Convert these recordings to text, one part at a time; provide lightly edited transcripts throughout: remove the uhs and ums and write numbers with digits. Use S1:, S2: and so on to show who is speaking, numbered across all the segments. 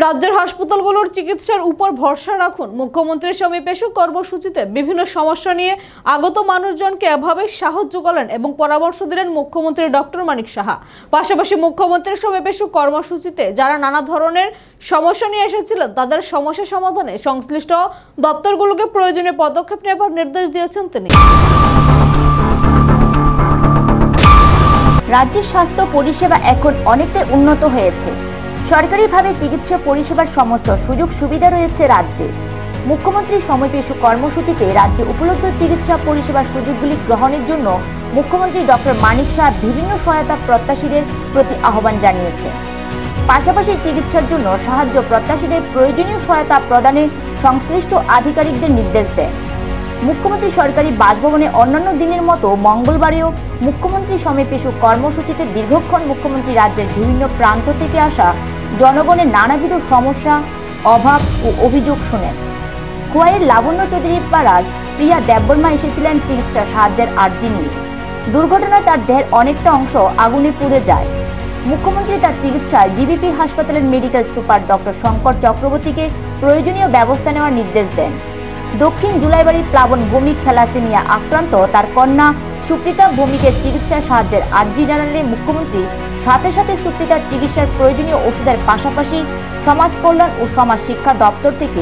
S1: রাজ্যের হাসপাতালগুলোর চিকিৎসার উপর ভরসা রাখুন। মুখ্যমন্ত্রীর সমীপেশু কর্মসূচিতে বিভিন্ন সমস্যা নিয়ে আগত মানুষজনকে এভাবে সাহায্য করলেন এবং পরামর্শ দিলেন মুখ্যমন্ত্রী ডক্টর মানিক সাহা। পাশাপাশি মুখ্যমন্ত্রীর সমীপেশু কর্মসূচিতে যারা নানা ধরনের সমস্যা নিয়ে এসেছিলেন তাদের সমস্যা সমাধানে সংশ্লিষ্ট দপ্তরগুলোকে প্রয়োজনীয় পদক্ষেপ নেবার নির্দেশ দিয়েছেন তিনি।
S2: রাজ্যের স্বাস্থ্য পরিষেবা এখন অনেকটাই উন্নত হয়েছে। সরকারিভাবে চিকিৎসা পরিষেবার সমস্ত সুযোগ সুবিধা রয়েছে রাজ্যে। মুখ্যমন্ত্রী সমীপেশু কর্মসূচিতে রাজ্যে উপলব্ধ চিকিৎসা পরিষেবার সুযোগগুলি গ্রহণের জন্য মুখ্যমন্ত্রী ডক্টর মানিক সাহা বিভিন্ন সহায়তা প্রত্যাশীদের প্রতি আহ্বান জানিয়েছেন। পাশাপাশি চিকিৎসার জন্য সাহায্য প্রত্যাশীদের প্রয়োজনীয় সহায়তা প্রদানে সংশ্লিষ্ট আধিকারিকদের নির্দেশ দেন। মুখ্যমন্ত্রী সরকারি বাসভবনে অন্যান্য দিনের মতো মঙ্গলবারেও মুখ্যমন্ত্রী সমীপেশু কর্মসূচিতে দীর্ঘক্ষণ মুখ্যমন্ত্রী রাজ্যের বিভিন্ন প্রান্ত থেকে আসা জনগণের নানাবিধ সমস্যা, অভাব ও অভিযোগ শোনেন। খোয়াইয়ের লাবণ্য চৌধুরীর পাড়ার প্রিয়া দেববর্মা এসেছিলেন চিকিৎসা সাহায্যের আর্জি নিয়ে। দুর্ঘটনায় তার দেহের অনেকটা অংশ আগুনে পুড়ে যায়। মুখ্যমন্ত্রী তার চিকিৎসায় জিবিপি হাসপাতালের মেডিকেল সুপার ডক্টর শঙ্কর চক্রবর্তীকে প্রয়োজনীয় ব্যবস্থা নেওয়ার নির্দেশ দেন। দক্ষিণ জুলাইবাড়ির প্লাবন ভৌমিক থ্যালাসেমিয়া আক্রান্ত তার কন্যা সুপ্রিতা ভৌমিকের চিকিৎসা সাহায্যের আর্জি জানালে মুখ্যমন্ত্রী সাথে সাথে সুপ্রিতার চিকিৎসার প্রয়োজনীয় ওষুধের পাশাপাশি সমাজ কল্যাণ ও সমাজ শিক্ষা দপ্তর থেকে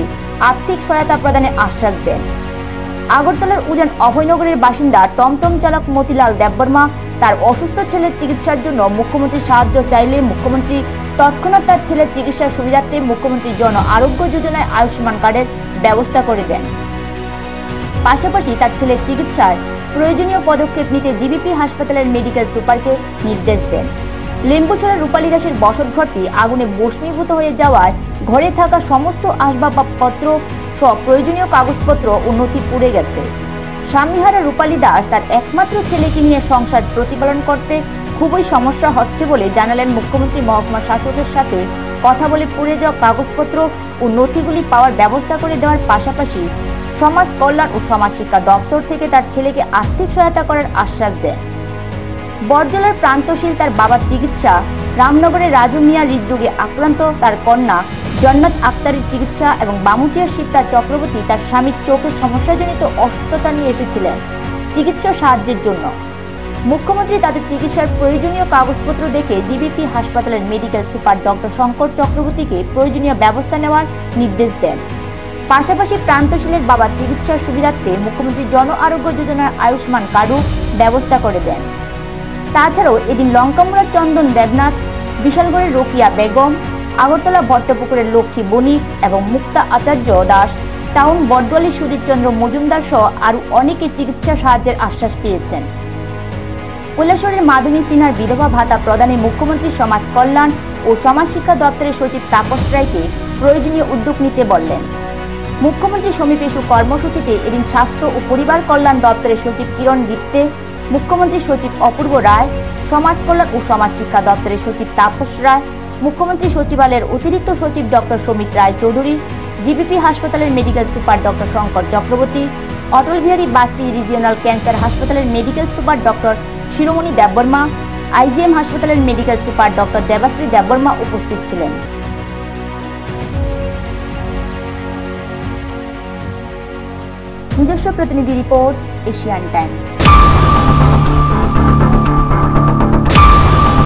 S2: আর্থিক সহায়তা প্রদানের আশ্বাস দেন। আগরতলার উজান অভয়নগরের বাসিন্দা টমটম চালক মতিলাল দেববর্মা তার অসুস্থ ছেলের চিকিৎসার জন্য মুখ্যমন্ত্রীর সাহায্য চাইলে মুখ্যমন্ত্রী তৎক্ষণাৎ তার ছেলের চিকিৎসার সুবিধার্থে মুখ্যমন্ত্রী জন আরোগ্য যোজনায় আয়ুষ্মান কার্ডের ব্যবস্থা করে দেন। পাশাপাশি তার ছেলের চিকিৎসায় প্রয়োজনীয় পদক্ষেপ নিতে জিবিপি হাসপাতালের মেডিকেল সুপারকে নির্দেশ দেন। লেম্বুছড়া রূপালী দাসের বসতঘরটি আগুনে ভস্মীভূত হয়ে যাওয়ায় ঘরে থাকা সমস্ত আসবাবপত্র সব প্রয়োজনীয় কাগজপত্র ও নথি পুড়ে গেছে। স্বামীহারা রূপালী দাস তার একমাত্র ছেলেকে নিয়ে সংসার প্রতিপালন করতে খুবই সমস্যা হচ্ছে বলে জানালেন। মুখ্যমন্ত্রী মহকুমা শাসকের সাথে কথা বলে পুড়ে যাওয়া কাগজপত্র ও নথিগুলি পাওয়ার ব্যবস্থা করে দেওয়ার পাশাপাশি সমাজ কল্যাণ ও সমাজ শিক্ষা দপ্তর থেকে তার ছেলেকে আর্থিক সহায়তা করার আশ্বাস দেন। বড়জলার প্রান্তশীল তার বাবার চিকিৎসা, রামনগরের রাজু মিয়া হৃদরোগে আক্রান্ত তার কন্যা জন্নাত আক্তারের চিকিৎসা এবং বামুটিয়ার শিপ্রা চক্রবর্তী তার স্বামীর চোখের সমস্যাজনিত অসুস্থতা নিয়ে এসেছিলেন চিকিৎসা সাহায্যের জন্য। মুখ্যমন্ত্রী তাদের চিকিৎসার প্রয়োজনীয় কাগজপত্র দেখে জিবিপি হাসপাতালের মেডিকেল সুপার ডক্টর শঙ্কর চক্রবর্তীকে প্রয়োজনীয় ব্যবস্থা নেওয়ার নির্দেশ দেন। পাশাপাশি প্রান্তশীলের বাবার চিকিৎসার সুবিধার্থে মুখ্যমন্ত্রী জন আরোগ্য যোজনার আয়ুষ্মান কার্ডও ব্যবস্থা করে দেন। তাছাড়াও এদিন লঙ্কামুড়ার চন্দন দেবনাথ, বিশালগড়ের রোকিয়া বেগম, আগরতলা ভট্টপুকুরের লক্ষ্মী বণিক এবং মুক্তা আচার্য দাস, টাউন বরদোয়ালির সুধীর চন্দ্র মজুমদার সহ আরও অনেকে চিকিৎসা সাহায্যের আশ্বাস পেয়েছেন। কৈলাসহরের মাধুনী সিনহার বিধবা ভাতা প্রদানে মুখ্যমন্ত্রী সমাজ কল্যাণ ও সমাজ শিক্ষা দপ্তরের সচিব তাপস রায়কে প্রয়োজনীয় উদ্যোগ নিতে বললেন। মুখ্যমন্ত্রী সমীপেশু কর্মসূচিতে এদিন স্বাস্থ্য ও পরিবার কল্যাণ দপ্তরের সচিব কিরণ গিত্তে, মুখ্যমন্ত্রী সচিব অপূর্ব রায়, সমাজ কল্যাণ ও সমাজ শিক্ষা দপ্তরের সচিব তাপস রায়, মুখ্যমন্ত্রী সচিবালয়ের অতিরিক্ত সচিব ডক্টর সমিত রায় চৌধুরী, জিবিপি হাসপাতালের medical super doctor Shankar Chakraborty, Atal Bihari Vajpayee regional cancer হাসপাতালের medical super doctor Shiromani Debbarma, IGM হাসপাতালের medical super doctor Debashree Debbarma উপস্থিত ছিলেন। নিজস্ব প্রতিনিধি রিপোর্ট, এশিয়ান টাইমস।